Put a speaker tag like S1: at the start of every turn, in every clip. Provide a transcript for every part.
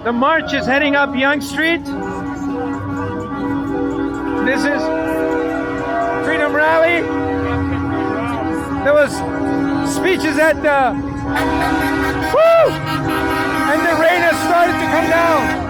S1: The march is heading up Yonge Street. This is Freedom Rally. There was speeches at the and the rain has started to come down.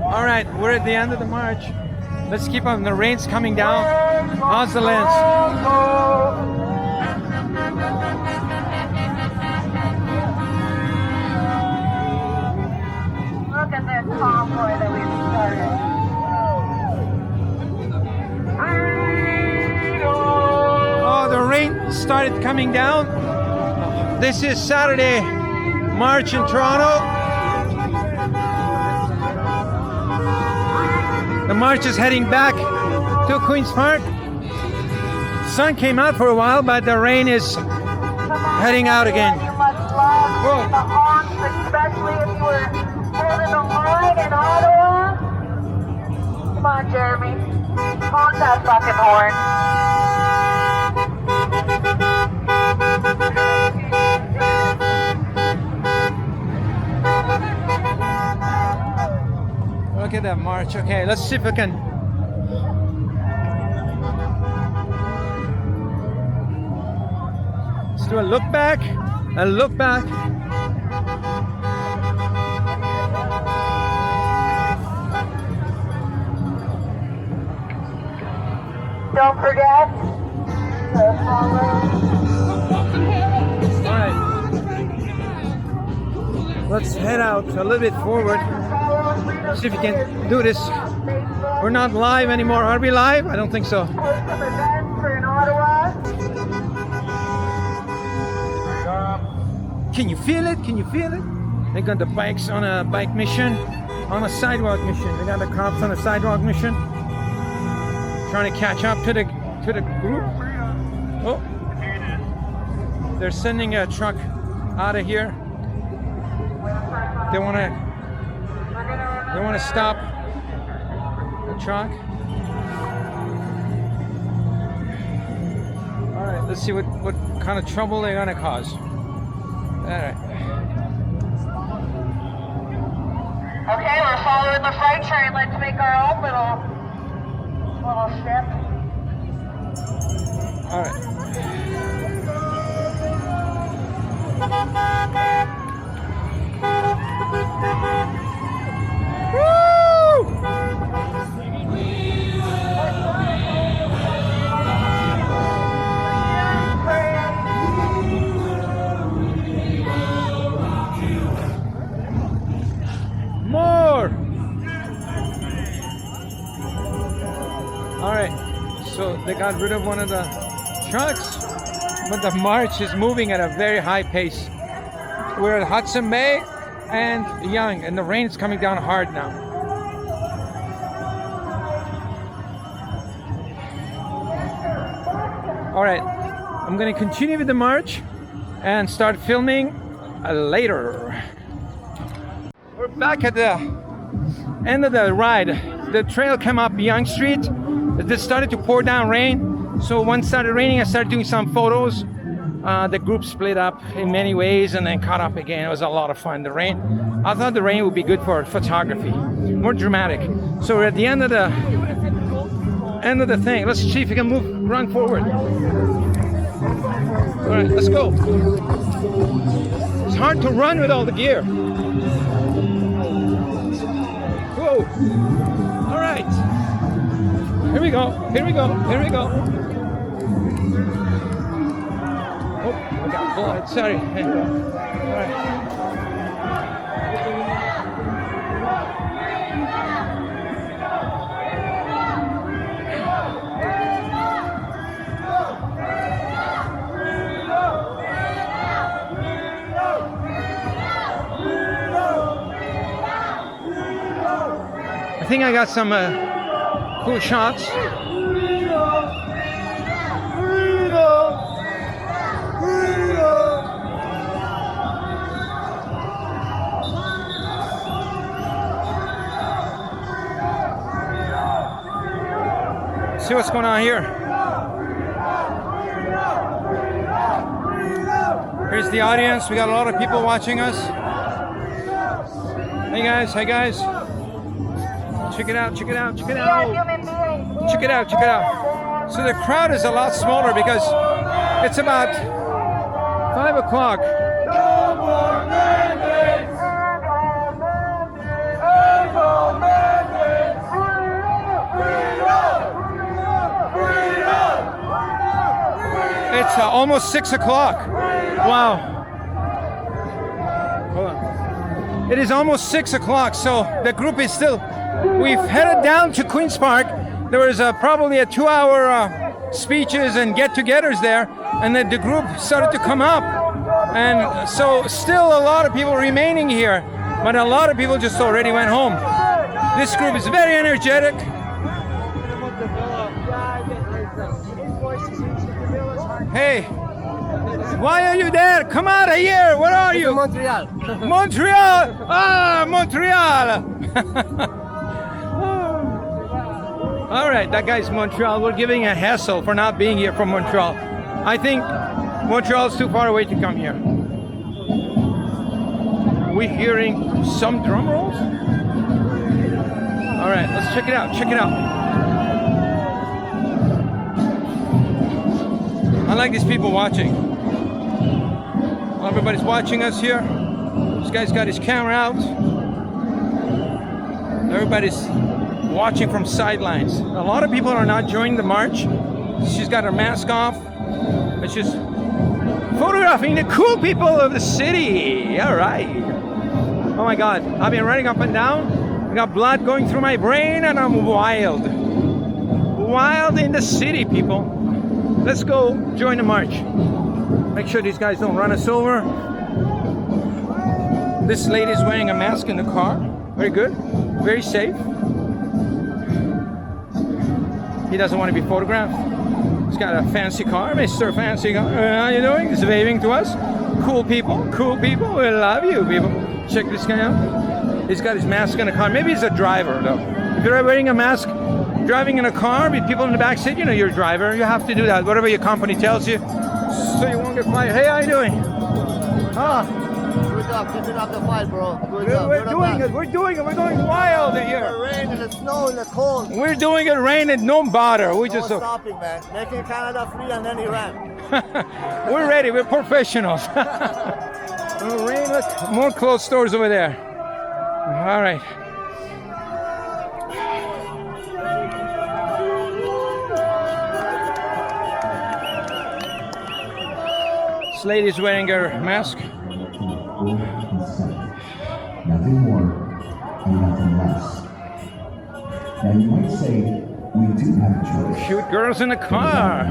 S1: All right, we're at the end of the march. Let's keep on. The rain's coming down. How's the lens?
S2: Look at this convoy that we've started.
S1: Oh, the rain started coming down. This is Saturday march in Toronto. The march is heading back to Queen's Park. The sun came out for a while, but the rain is heading out again.
S2: You must love the honks, especially if you were holding the line in Ottawa. Come on, Jeremy. Honk that fucking horn.
S1: Look at that march. Okay, let's see if we can. Let's do a look back. A look back.
S2: Don't forget to follow.
S1: All right. Let's head out a little bit forward. See if we can do this. We're not live anymore. Are we live? I don't think so.
S2: Post some events for in Ottawa.
S1: Can you feel it? Can you feel it? They got the bikes on a bike mission, on a sidewalk mission. They got the cops on a sidewalk mission, trying to catch up to the group. Oh, they're sending a truck out of here. They want to stop the truck. let's see what kind of trouble they're gonna cause. All right.
S2: Okay, we're following the freight train. Let's make our own little step.
S1: All right. More. All right. So they got rid of one of the trucks, but the march is moving at a very high pace. We're at Hudson Bay and Young, and the rain's coming down hard now. All right, I'm gonna continue with the march and start filming later. We're back at the end of the ride. The trail came up Young Street. It started to pour down rain. So once it started raining, I started doing some photos. The group split up in many ways and then caught up again. It was a lot of fun. I thought the rain would be good for photography, more dramatic. So we're at the end of the thing. Let's see if we can run forward. All right, let's go. It's hard to run with all the gear. Whoa. All right. Here we go. Here we go. Here we go. Oh, I got blood. Sorry. All right. I think I got some cool shots. See what's going on here. Here's the audience. We got a lot of people watching us. Hey guys, hey guys. Check it out, check it out, check it out. Check it out, check it out. So the crowd is a lot smaller because it's about 5 o'clock. It's almost 6 o'clock. Wow. Hold on. It is almost 6 o'clock, so the group is still... We've headed down to Queen's Park. There was probably a 2-hour speeches and get-togethers there, and then the group started to come up. And so still a lot of people remaining here, but a lot of people just already went home. This group is very energetic. Hey, why are you there? Come out of here. Where are you?
S3: Montreal.
S1: Montreal. Ah, Montreal. All right, that guy's Montreal. We're giving a hassle for not being here from Montreal. I think Montreal's too far away to come here. We're hearing some drum rolls. All right, let's check it out. Check it out. I like these people watching. Everybody's watching us here. This guy's got his camera out. Everybody's watching from sidelines. A lot of people are not joining the march. She's got her mask off. It's just photographing the cool people of the city. All right. Oh my God. I've been running up and down. I got blood going through my brain and I'm wild. Wild in the city, people. Let's go join the march. Make sure these guys don't run us over. This lady's wearing a mask in the car. Very good. Very safe. He doesn't want to be photographed. He's got a fancy car, Mr. Fancy Car. How you doing? He's waving to us. Cool people, cool people. We love you, people. Check this guy out. He's got his mask in the car. Maybe he's a driver, though. If you're wearing a mask, driving in a car with people in the back seat, you know you're a driver. You have to do that. Whatever your company tells you, So you won't get fired. Hey, how you doing? Huh?
S3: Good job, keeping up the fight, bro. Good
S1: We're,
S3: job.
S1: we're doing it. We're doing it. We're going wild in
S3: The
S1: here.
S3: rain and the snow and the cold.
S1: We're doing it. Rain and no bother. We
S3: No
S1: just.
S3: stopping, man. Making Canada free and then Iran.
S1: We're ready. We're professionals. Rain. Look, more clothes stores over there. All right. This lady's wearing her mask.
S4: Nothing more and nothing less. Now you might say we do have a choice.
S1: Shoot girls in the car.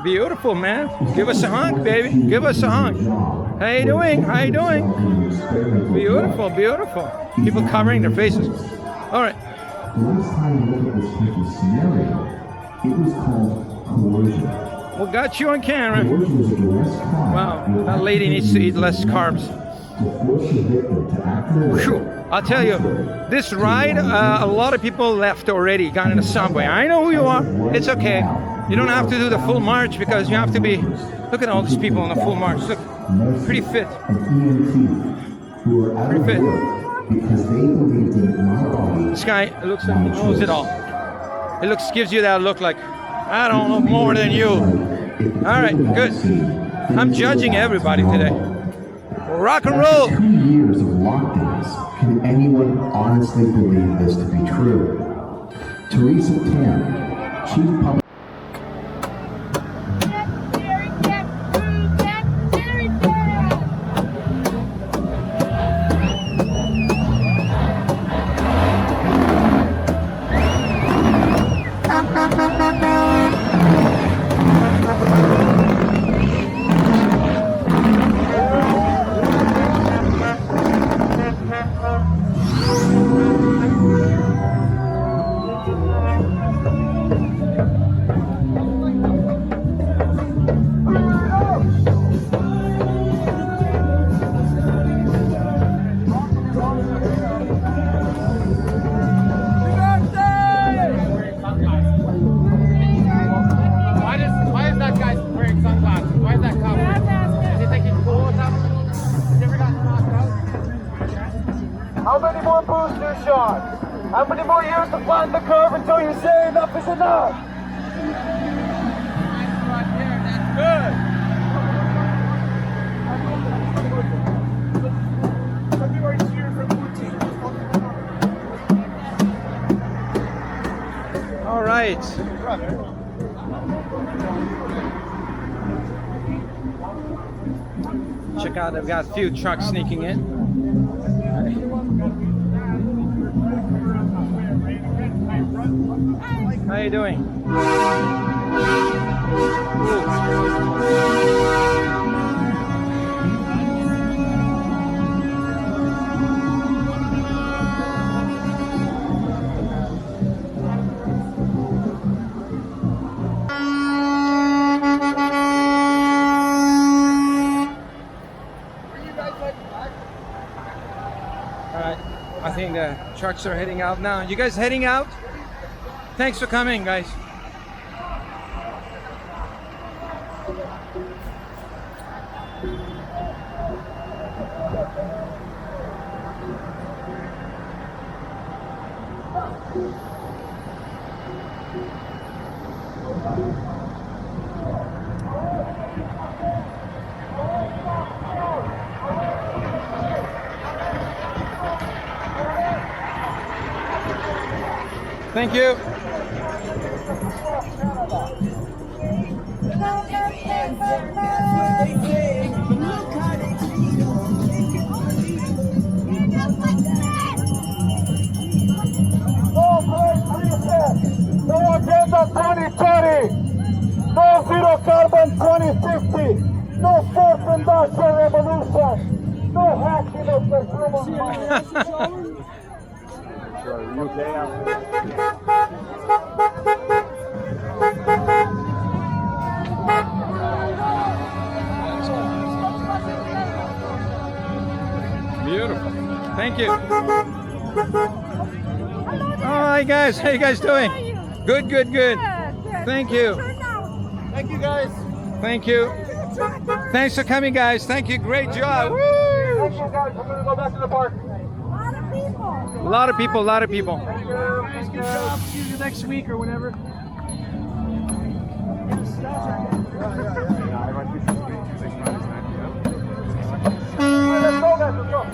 S1: Beautiful, man. Give us a honk, baby. Give us a honk. How you doing? How you doing? Beautiful, beautiful. People covering their faces. All right.
S4: The last time we looked at this type of scenario, it was called coercion.
S1: What got you on camera?
S4: Coercion was a duress crime.
S1: Wow, that lady needs to eat less carbs.
S4: To force the victim to act in a way.
S1: Phew. I'll tell you, this ride, a lot of people left already, got in the subway. I know who you are. It's okay. You don't have to do the full march because you have to be. Look at all these people on the full march. Look, pretty fit.
S4: An EMT who are out
S1: Pretty
S4: of
S1: fit.
S4: work because they believed in my body.
S1: This guy looks like he knows it all. It gives you that look like, I don't know more than you. All right, good. I'm judging everybody today. Rock and roll.
S4: 2 years of lockdowns. Can anyone honestly believe this to be true? Teresa Tam, Chief Public.
S5: Why is that guy wearing sunglasses? Why is that cop? Does he think he's cool or something? Has he ever gotten knocked out?
S6: How many more booster shots? How many more years to flatten the curve until you say enough is enough?
S5: That's good.
S1: All right. Check out, they've got a few trucks sneaking in. How you doing? I think the trucks are heading out now. You guys heading out? Thanks for coming, guys. Thank you.
S6: No agenda 2020. No zero carbon 2050. No fourth industrial revolution. No hacking of the human mind.
S1: Beautiful. Thank you. Hi guys, how you guys doing? Good, good, good. Thank you.
S3: Thank you, guys.
S1: Thank you. Thanks for coming, guys. Thank you. Great job. Woo!
S6: Thank you guys. We're gonna go back to the park.
S1: A lot of people. A lot of people.
S6: Good job. See you next week or whenever. Let's go, guys. Let's go.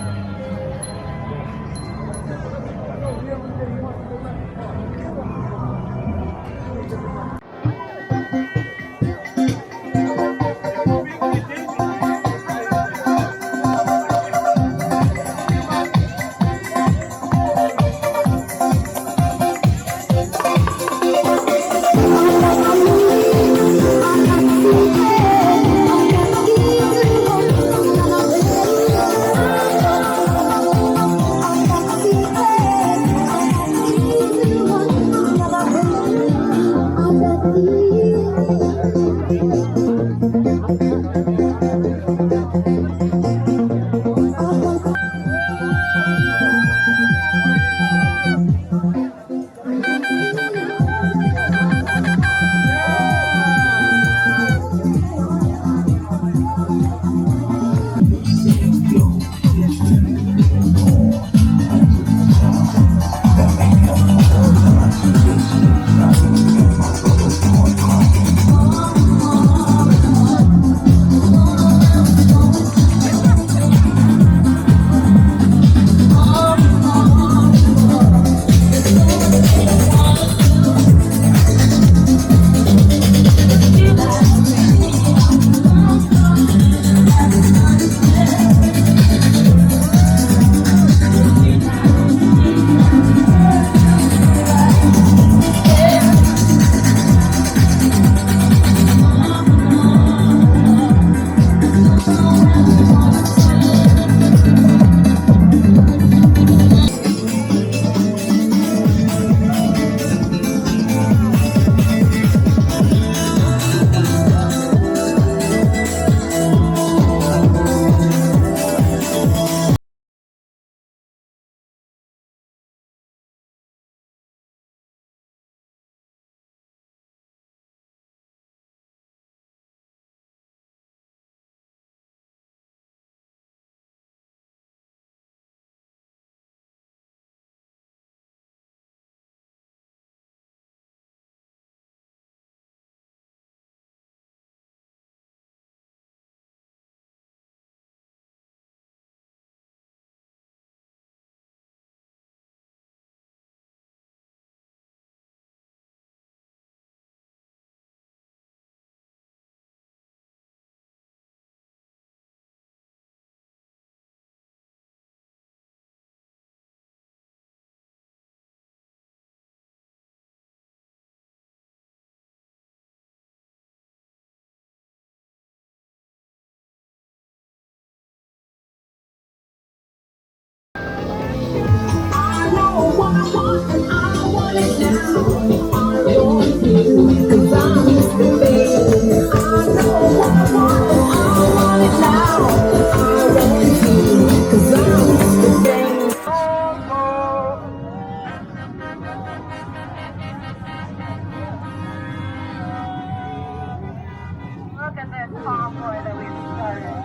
S2: Look at this convoy that we've started.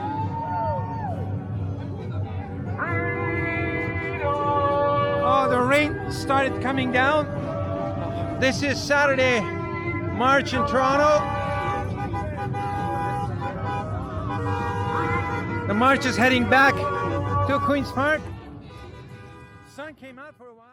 S1: Oh, the rain started coming down. This is Saturday March in Toronto. The march is heading back to Queen's Park. Sun came out for a while.